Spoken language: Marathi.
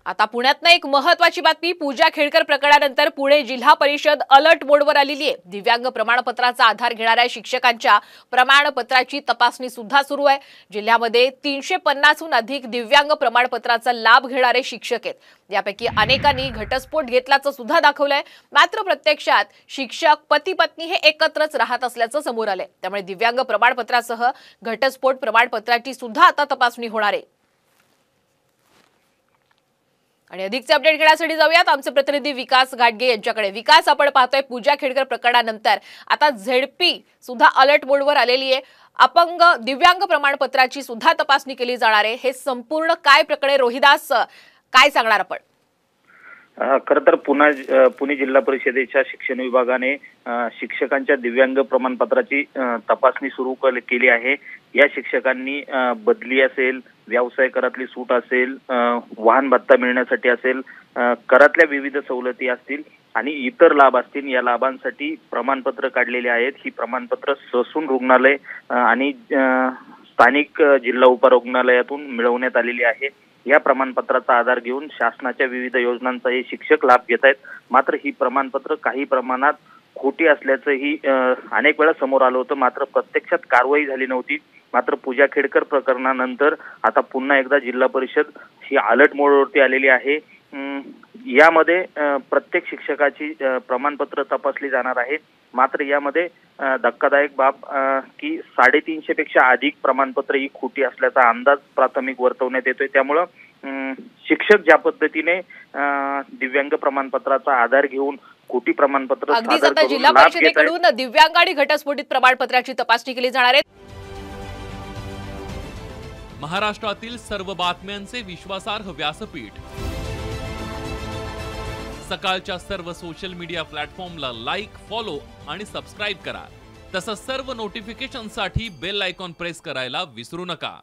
आता पुण्यातनं एक महत्त्वाची बातमी. पूजा खेडकर प्रकरणानंतर पुणे जिल्हा परिषद अलर्ट मोडवर आलेली आहे. दिव्यांग प्रमाणपत्राचा आधार घेणाऱ्या शिक्षकांच्या प्रमाणपत्राची तपासणी सुद्धा सुरू आहे. जिल्ह्यामध्ये 350हून अधिक दिव्यांग प्रमाणपत्राचा लाभ घेणारे शिक्षक आहेत. यापैकी अनेकांनी घटस्फोट घेतल्याचं सुद्धा दाखवलंय. मात्र प्रत्यक्षात शिक्षक पती पत्नी हे एकत्रच राहत असल्याचं समोर आलंय. त्यामुळे दिव्यांग प्रमाणपत्रासह घटस्फोट प्रमाणपत्राची सुद्धा आता तपासणी होणार आहे. आणि अधिकचे अपडेट घेण्यासाठी जाऊयात आमचे प्रतिनिधी विकास घाटगे यांच्याकडे. विकास, आपण पाहतोय पूजा खेडकर प्रकरणानंतर आता झेडपी सुद्धा अलर्ट मोडवर आलेली आहे. अपंग दिव्यांग प्रमाणपत्राची सुद्धा तपासणी केली जाणार आहे. हे संपूर्ण काय प्रकरण, रोहिदास काय सांगणार आपण? खरं तर पुणे जिल्हा परिषदेच्या शिक्षण विभागाने शिक्षकांच्या दिव्यांग प्रमाणपत्राची तपासणी सुरू केली आहे. या शिक्षकांनी बदली असेल, व्यवसाय करातली सूट असेल, वाहन भत्ता मिळण्यासाठी असेल, करातल्या विविध सवलती असतील आणि इतर लाभ असतील, या लाभांसाठी प्रमाणपत्र काढलेले आहेत. ही प्रमाणपत्र ससून रुग्णालय आणि स्थानिक जिल्हा उपरुग्णालयातून मिळवण्यात आलेली आहे. या प्रमाणपत्राचा आधार घेऊन शासनाच्या विविध योजनांचा हे शिक्षक लाभ घेत आहेत. मात्र ही प्रमाणपत्र काही प्रमाणात खोटी असल्याचंही अनेक वेळा समोर आलं होतं. मात्र प्रत्यक्षात कारवाई झाली नव्हती. मात्र पूजा खेडकर प्रकरणानंतर आता पुन्हा एकदा जिल्हा परिषद ही अलर्ट मोडवरती आलेली आहे. यामध्ये प्रत्येक शिक्षकाची प्रमाणपत्र तपासली जाणार आहे. मात्र यामध्ये धक्कादायक बाब की 350 पेक्षा अधिक प्रमाणपत्र ही खोटी असल्याचा अंदाज प्राथमिक वर्तवण्यात येतोय. त्यामुळं शिक्षक ज्या पद्धतीने दिव्यांग प्रमाणपत्राचा आधार घेऊन खोटी प्रमाणपत्र अगदीच आता जिल्हा परिषदेकडून दिव्यांग आणि घटस्फोटित प्रमाणपत्राची तपासणी केली जाणार आहे. महाराष्ट्रातील सर्व बातम्यांचे विश्वासार्ह व्यासपीठ, सकाळच्या सर्व सोशल मीडिया प्लॅटफॉर्मला लाईक, फॉलो आणि सबस्क्राईब करा. तसंच सर्व नोटिफिकेशनसाठी बेल आयकॉन प्रेस करायला विसरू नका.